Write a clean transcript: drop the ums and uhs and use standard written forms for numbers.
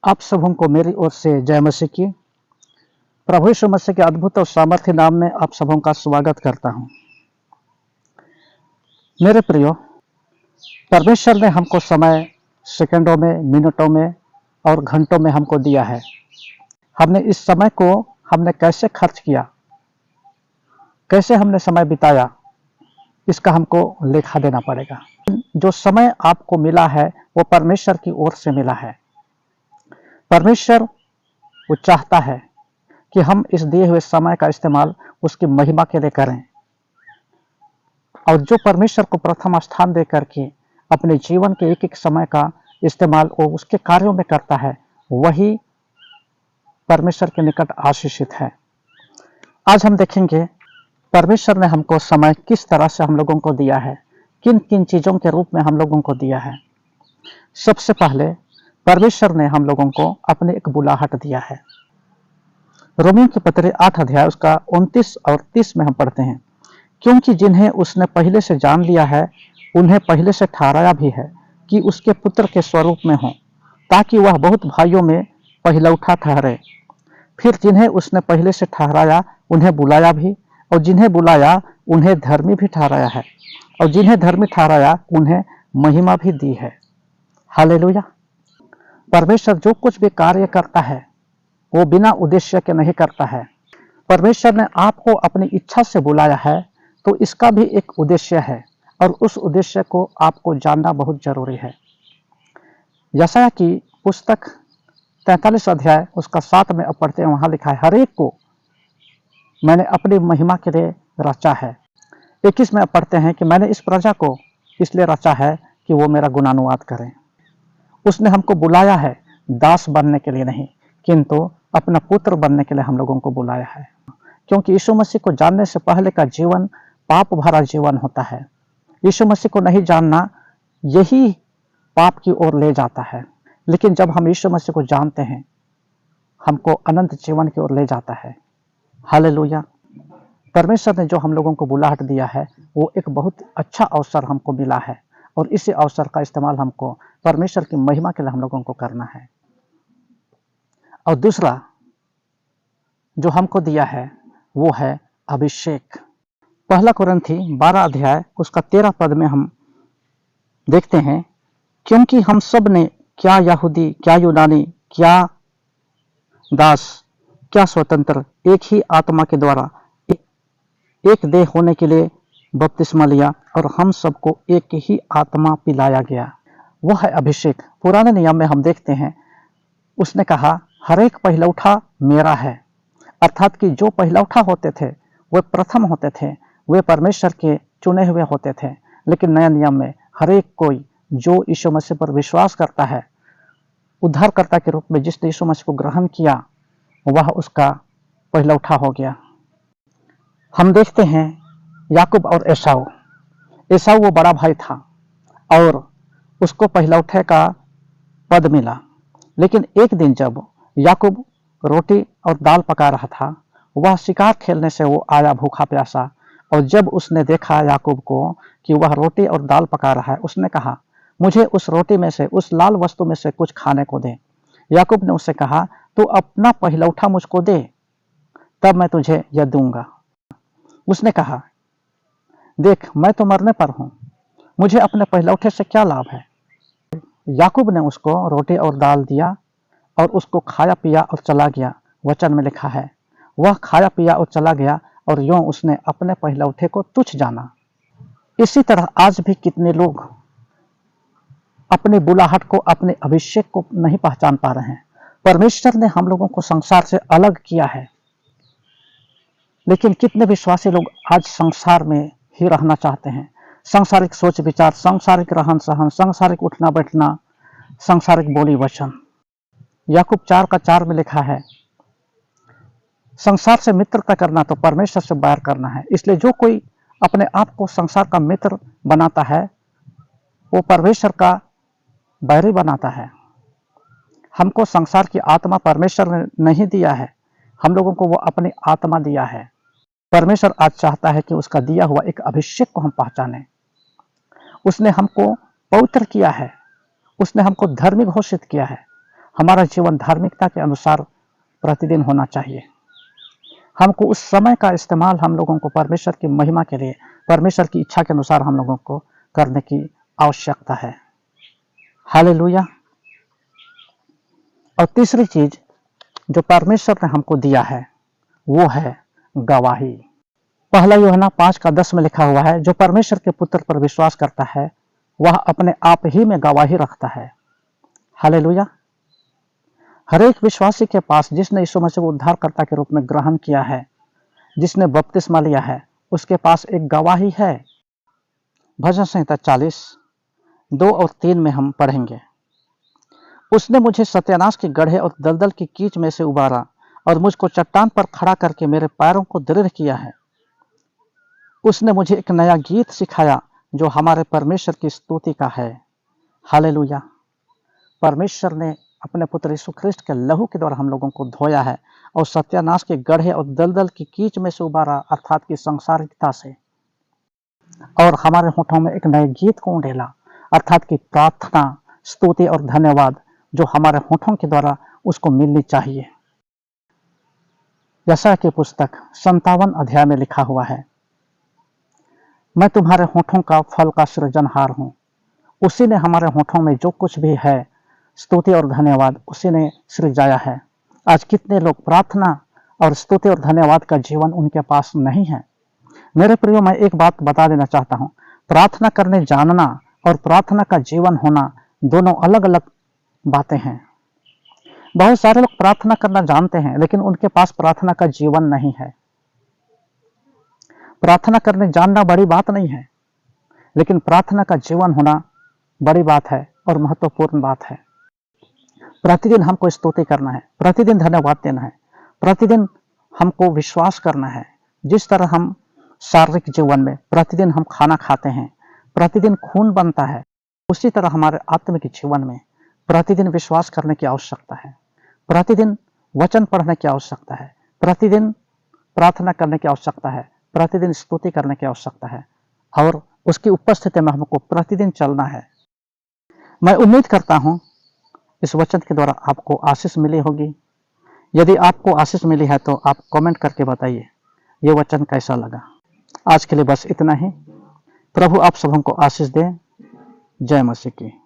आप सबों को मेरी ओर से जय मसीह की। प्रभु यीशु मसीह के अद्भुत और सामर्थ्य नाम में आप सबों का स्वागत करता हूं। मेरे प्रियो, परमेश्वर ने हमको समय सेकंडों में, मिनटों में और घंटों में हमको दिया है। हमने इस समय को हमने कैसे खर्च किया, कैसे हमने समय बिताया, इसका हमको लेखा देना पड़ेगा। जो समय आपको मिला है वो परमेश्वर की ओर से मिला है। परमेश्वर वो चाहता है कि हम इस दिए हुए समय का इस्तेमाल उसकी महिमा के लिए करें, और जो परमेश्वर को प्रथम स्थान दे करके अपने जीवन के एक एक समय का इस्तेमाल वो उसके कार्यों में करता है, वही परमेश्वर के निकट आशीषित है। आज हम देखेंगे परमेश्वर ने हमको समय किस तरह से हम लोगों को दिया है, किन किन चीज़ों के रूप में हम लोगों को दिया है। सबसे पहले परमेश्वर ने हम लोगों को अपने एक बुलाहट दिया है। रोमियों के पत्र 8 अध्याय उसका 29 और 30 में हम पढ़ते हैं, क्योंकि जिन्हें उसने पहले से जान लिया है उन्हें पहले से ठहराया भी है कि उसके पुत्र के स्वरूप में हो, ताकि वह बहुत भाइयों में पहिलौठा ठहरे। फिर जिन्हें उसने पहले से ठहराया उन्हें बुलाया भी, और जिन्हें बुलाया उन्हें धर्मी भी ठहराया है, और जिन्हें धर्मी ठहराया उन्हें महिमा भी दी है। हालेलुया। परमेश्वर जो कुछ भी कार्य करता है वो बिना उद्देश्य के नहीं करता है। परमेश्वर ने आपको अपनी इच्छा से बुलाया है तो इसका भी एक उद्देश्य है, और उस उद्देश्य को आपको जानना बहुत जरूरी है। यशायाह की पुस्तक 43 अध्याय उसका 7 में अब पढ़ते हैं, वहां लिखा है, हर एक को मैंने अपनी महिमा के लिए रचा है। 21 में अब पढ़ते हैं कि मैंने इस प्रजा को इसलिए रचा है कि वो मेरा गुणानुवाद करें। उसने हमको बुलाया है दास बनने के लिए नहीं, किंतु अपना पुत्र बनने के लिए हम लोगों को बुलाया है। क्योंकि यीशु मसीह को जानने से पहले का जीवन पाप भरा जीवन होता है। यीशु मसीह को नहीं जानना यही पाप की ओर ले जाता है, लेकिन जब हम यीशु मसीह को जानते हैं हमको अनंत जीवन की ओर ले जाता है। हालेलुया। परमेश्वर ने जो हम लोगों को बुलाहट दिया है वो एक बहुत अच्छा अवसर हमको मिला है, और इसी अवसर का इस्तेमाल हमको परमेश्वर की महिमा के लिए हम लोगों को करना है। और दूसरा जो हमको दिया है वो है अभिषेक। पहला कुरिन्थी 12 अध्याय उसका 13 पद में हम देखते हैं, क्योंकि हम सब ने, क्या यहूदी, क्या यूनानी, क्या दास, क्या स्वतंत्र, एक ही आत्मा के द्वारा एक देह होने के लिए बपतिस्मा लिया, और हम सबको एक ही आत्मा पिलाया गया। वह है अभिषेक। पुराने नियम में हम देखते हैं उसने कहा हर एक पहिलौठा मेरा है, अर्थात कि जो पहिलौठा होते थे वे प्रथम होते थे, वे परमेश्वर के चुने हुए होते थे। लेकिन नया नियम में हर एक कोई जो यीशु मसीह पर विश्वास करता है, उद्धारकर्ता के रूप में जिसने यीशु मसीह को ग्रहण किया, वह उसका पहिलौठा हो गया। हम देखते हैं याकूब और एसाव। एसाव वो बड़ा भाई था और उसको पहिलौठे का पद मिला, लेकिन एक दिन जब याकूब रोटी और दाल पका रहा था, वह शिकार खेलने से वो आया भूखा प्यासा, और जब उसने देखा याकूब को कि वह रोटी और दाल पका रहा है, उसने कहा मुझे उस रोटी में से, उस लाल वस्तु में से कुछ खाने को दे। याकूब ने उससे कहा तू अपना पहिलौठा मुझको दे, तब मैं तुझे यह दूंगा। उसने कहा देख मैं तो मरने पर हूं, मुझे अपने पहिलौठे से क्या लाभ है। याकूब ने उसको रोटी और दाल दिया और उसको खाया पिया और चला गया। वचन में लिखा है वह खाया पिया और चला गया, और यूं उसने अपने पहिलौठे को तुच्छ जाना। इसी तरह आज भी कितने लोग अपने बुलाहट को, अपने अभिषेक को नहीं पहचान पा रहे हैं। परमेश्वर ने हम लोगों को संसार से अलग किया है, लेकिन कितने विश्वासी लोग आज संसार में ही रहना चाहते हैं। सांसारिक सोच विचार, सांसारिक रहन सहन, सांसारिक उठना बैठना, सांसारिक बोली वचन। याकूब 4:4 में लिखा है संसार से मित्रता करना तो परमेश्वर से बैर करना है। इसलिए जो कोई अपने आप को संसार का मित्र बनाता है वो परमेश्वर का बैरी बनाता है। हमको संसार की आत्मा परमेश्वर ने नहीं दिया है, हम लोगों को वो अपनी आत्मा दिया है। परमेश्वर आज चाहता है कि उसका दिया हुआ एक अभिषेक को हम पहचानें। उसने हमको पवित्र किया है, उसने हमको धर्मी घोषित किया है, हमारा जीवन धार्मिकता के अनुसार प्रतिदिन होना चाहिए। हमको उस समय का इस्तेमाल हम लोगों को परमेश्वर की महिमा के लिए, परमेश्वर की इच्छा के अनुसार हम लोगों को करने की आवश्यकता है। हालेलुया। और तीसरी चीज जो परमेश्वर ने हमको दिया है वो है गवाही। पहला यूहन्ना 5:10 में लिखा हुआ है, जो परमेश्वर के पुत्र पर विश्वास करता है वह अपने आप ही में गवाही रखता है। हालेलुया। हर एक विश्वासी के पास, जिसने यीशु मसीह को उद्धारकर्ता के रूप में ग्रहण किया है, जिसने बपतिस्मा लिया है, उसके पास एक गवाही है। भजन संहिता 40:2 और 3 में हम पढ़ेंगे, उसने मुझे सत्यानाश के गड्ढे और दलदल की कीच में से उबारा और मुझको चट्टान पर खड़ा करके मेरे पैरों को दृढ़ किया है। उसने मुझे एक नया गीत सिखाया जो हमारे परमेश्वर की स्तुति का है। हालेलुया। परमेश्वर ने अपने पुत्र यीशु ख्रिस्ट के लहू के द्वारा हम लोगों को धोया है और सत्यानाश के गड्ढे और दलदल की कीच में से उबारा, अर्थात की सांसारिकता से, और हमारे होठों में एक नए गीत को उंडेला, अर्थात की प्रार्थना, स्तुति और धन्यवाद जो हमारे होठों के द्वारा उसको मिलनी चाहिए। यशायाह की पुस्तक 57 अध्याय में लिखा हुआ है, मैं तुम्हारे होठों का फल का सृजनहार हूँ। उसी ने हमारे होठों में जो कुछ भी है, स्तुति और धन्यवाद, उसी ने सृजाया है। आज कितने लोग प्रार्थना और स्तुति और धन्यवाद का जीवन उनके पास नहीं है। मेरे प्रियो, मैं एक बात बता देना चाहता हूँ, प्रार्थना करने जानना और प्रार्थना का जीवन होना दोनों अलग अलग बातें हैं। बहुत सारे लोग प्रार्थना करना जानते हैं लेकिन उनके पास प्रार्थना का जीवन नहीं है। प्रार्थना करने जानना बड़ी बात नहीं है, लेकिन प्रार्थना का जीवन होना बड़ी बात है और महत्वपूर्ण बात है। प्रतिदिन हमको स्तुति करना है, प्रतिदिन धन्यवाद देना है, प्रतिदिन हमको विश्वास करना है। जिस तरह हम शारीरिक जीवन में प्रतिदिन हम खाना खाते हैं, प्रतिदिन खून बनता है, उसी तरह हमारे आत्मिक जीवन में प्रतिदिन विश्वास करने की आवश्यकता है, प्रतिदिन वचन पढ़ने की आवश्यकता है, प्रतिदिन प्रार्थना करने की आवश्यकता है, प्रतिदिन स्तुति करने की आवश्यकता है और उसकी उपस्थिति में हमको प्रतिदिन चलना है। मैं उम्मीद करता हूं इस वचन के द्वारा आपको आशीष मिली होगी। यदि आपको आशीष मिली है तो आप कमेंट करके बताइए ये वचन कैसा लगा। आज के लिए बस इतना ही। प्रभु आप सबों को आशीष दे। जय मसीह की।